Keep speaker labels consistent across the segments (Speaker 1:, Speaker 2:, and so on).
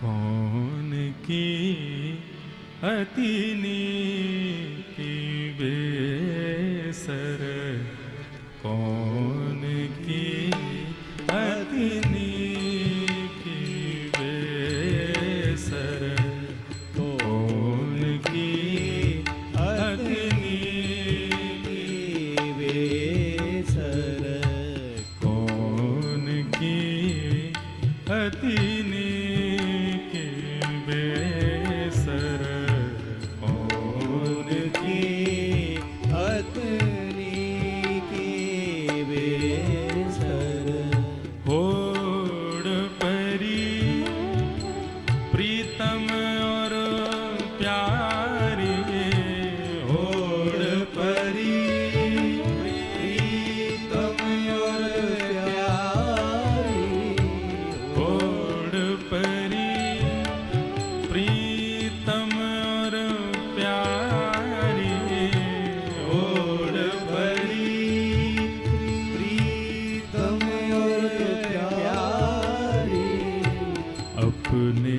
Speaker 1: कौन की अति नीकी बेसर, कौन की अति नीकी बेसर, कौन की अति नीकी बेसर, कौन की अति नीकी बेसर, कौन की अति नीकी बेसर। होड़ परी प्रीतम और प्यारी, होड़ परी प्रीतम और प्यारी, होड़ परी प्रीतम और प्यारी, होड़ परी प्रीतम और प्यारी। अपने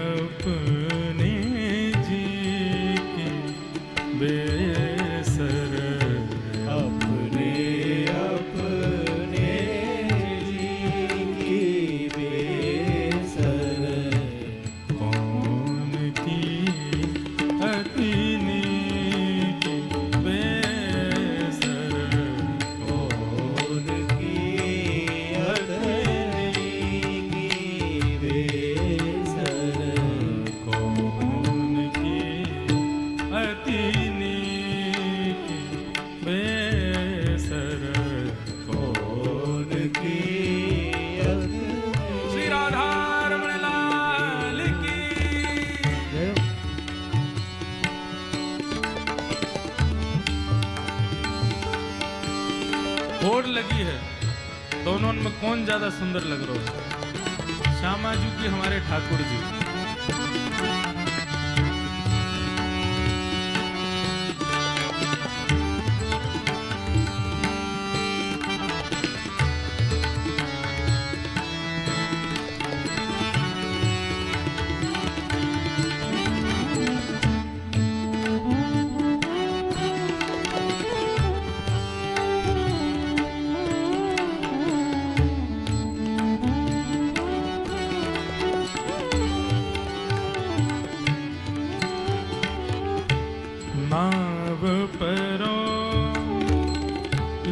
Speaker 1: अपने जी की बेसर, अपने अपने जी की बेसर, कौन की अति नीकी बेसर, कौन की अति नीकी बेसर, कौन की अति नीकी बेसर, कौन की अति। श्री राधा रमण लाल की जय। होड़ लगी है, दोनों में कौन ज्यादा सुंदर लग रहा है? श्यामा जी की हमारे ठाकुर जी। नाव परो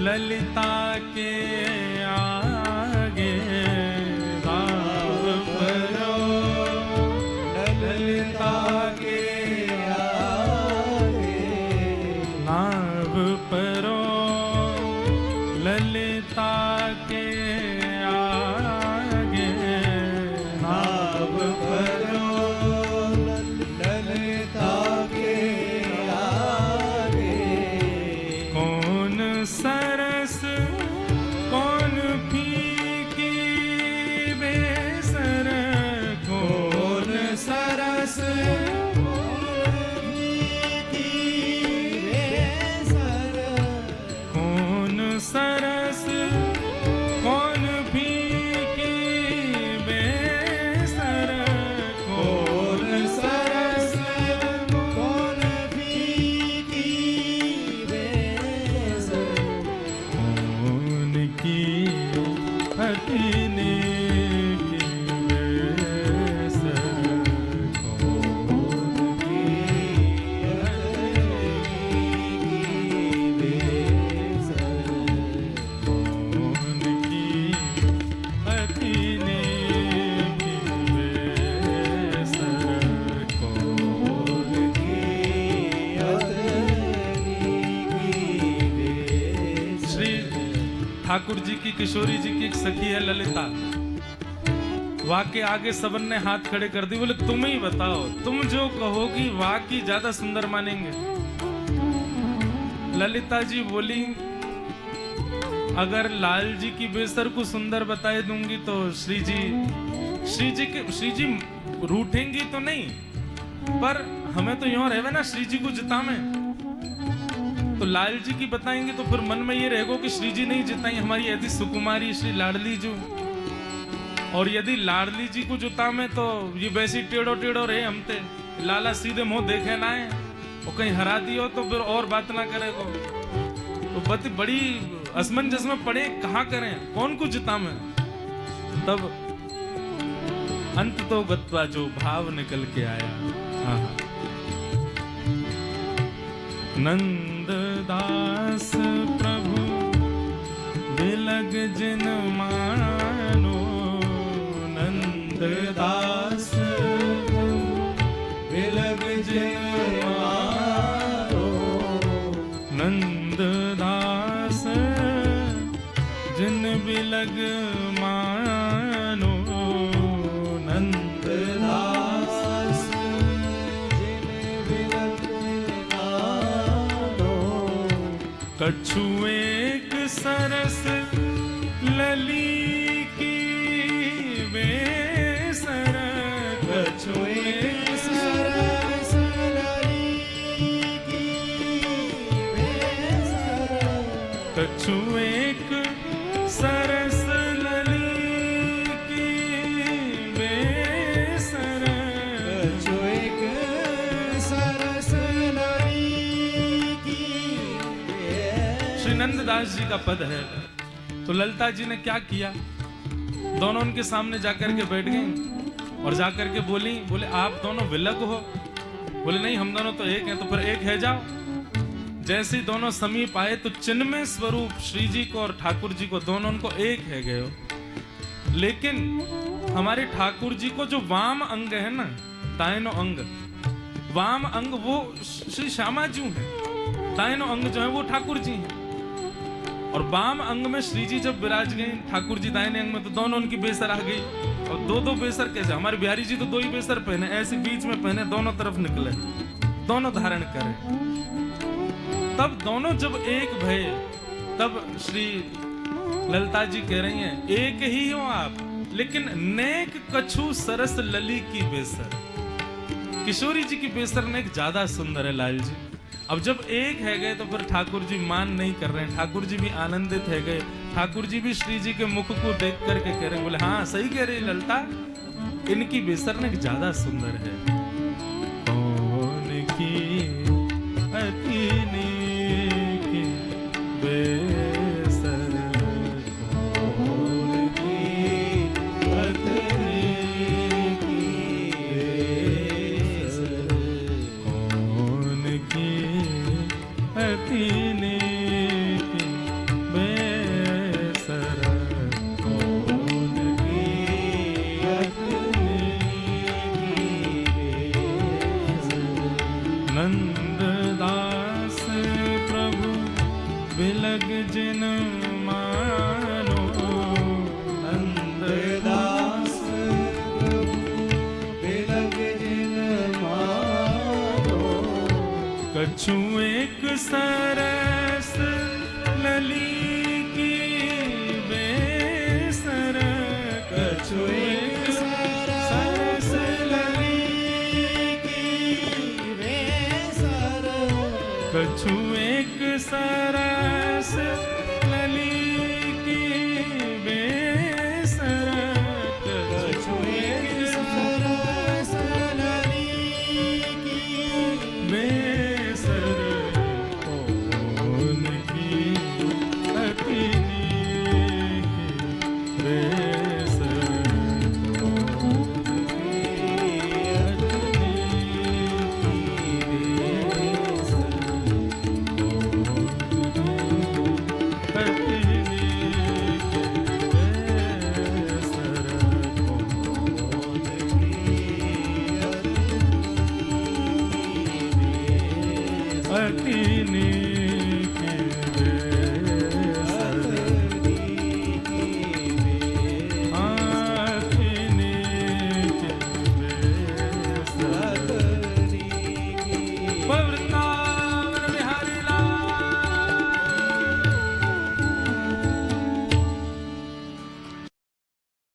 Speaker 1: ललिता के आगे, नाव परो ललिता के आगे, नाव परो ललिता के आगे, नाव परो ललिता के आगे। कौन सरस कौन फीकी बेसर, कौन सरस कौन फीकी बेसर, कौन सरस कौन फीकी बेसर, कौन सरस कौन फीकी बेसर, कौन की अति नीकी बेसर, कौन की अति नीकी बेसर, कौन की अति नीकी बेसर, कौन की अति नीकी बेसर। श्री ठाकुर जी की, किशोरी जी की एक सखी है ललिता। वाह के आगे सबन ने हाथ खड़े कर दी, बोले तुम ही बताओ, तुम जो कहोगी वाह की ज्यादा सुंदर मानेंगे। ललिता जी बोली, अगर लाल जी की बेसर को सुंदर बताए दूंगी तो श्री जी रूठेंगी तो नहीं, पर हमें तो यूं रहे ना श्री जी को जितावे। तो लाल जी की बताएंगे तो फिर मन में ये रहेगा कि श्री जी नहीं जिताई हमारी ऐसी सुकुमारी श्री लाडली जो। और यदि लाडली जी को जुता में तो ये वैसी टेढ़ो टेढ़ो रहे हमते लाला सीधे मुंह देखे ना है और कहीं हरा दियो तो फिर और बात ना करेगो। तो बती बड़ी असमंजस में पड़े, कहाँ करें, कौन को जुता में। तब अंत तो गत्वा जो भाव निकल के आया। हाँ हाँ। नंद दास प्रभु बिलग जिन मानो, नंद दास बिलग जिन मानो, नंद दास जिन बिलग मानो, नंद दास जिन बिलग मानो। कछु एक सरस लली की बेसर, कछु एक सरस लली की बेसर, कछु एक सरस लली की बेसर, कछु एक सरस लली की बेसर। श्री नंददास जी का पद है। तो ललिता जी ने क्या किया, दोनों उनके सामने जाकर के बैठ गई और जाकर के बोले आप दोनों विलग हो। बोले नहीं, हम दोनों तो एक हैं। तो फिर एक है जाओ। जैसे ही दोनों समीप आए तो चिन्मय स्वरूप श्री जी को और ठाकुर जी को, दोनों उनको एक है गए हो। लेकिन हमारे ठाकुर जी को जो वाम अंग है ना, दाहिनो अंग, वाम अंग वो श्री श्यामा जी है, दाहिनो अंग जो है वो ठाकुर जी है। और वाम अंग में श्री जी जब विराज गए, ठाकुर जी दाहिने अंग में, तो दोनों उनकी बेसर आ गई। और दो दो बेसर कैसे, हमारे बिहारी जी तो दो ही बेसर पहने, ऐसे बीच में पहने, दोनों तरफ निकले, दोनों धारण करे। तब दोनों जब एक भये, तब श्री ललिता जी कह रही हैं एक ही हो आप, लेकिन नेक कछु सरस लली की बेसर। किशोरी जी की बेसर नेक ज्यादा सुंदर है लाल जी। अब जब एक है गए तो फिर ठाकुर जी मान नहीं कर रहे हैं, ठाकुर जी भी आनंदित है गए। ठाकुर जी भी श्री जी के मुख को देख करके कह रहे हैं, बोले हाँ सही कह रही ललिता, इनकी बेसर नेक ज्यादा सुंदर है। कौन की अति नेक बेसर, कौन की अति नेक बेसर, कौन की अति नेक बेसर, कौन की अति नेक बेसर। नंद दास प्रभु बिलग जिन मानो, नंद दास प्रभु बिलग जिन मानो। कछु एक सरस लली की बेसर, कछु एक सरस लली की बेसर, कछु एक सरस लली की बेसर, कछु एक सरस लली की बेसर, कौन की अति नेक बेसर, कौन की अति नेक बेसर, अति नेक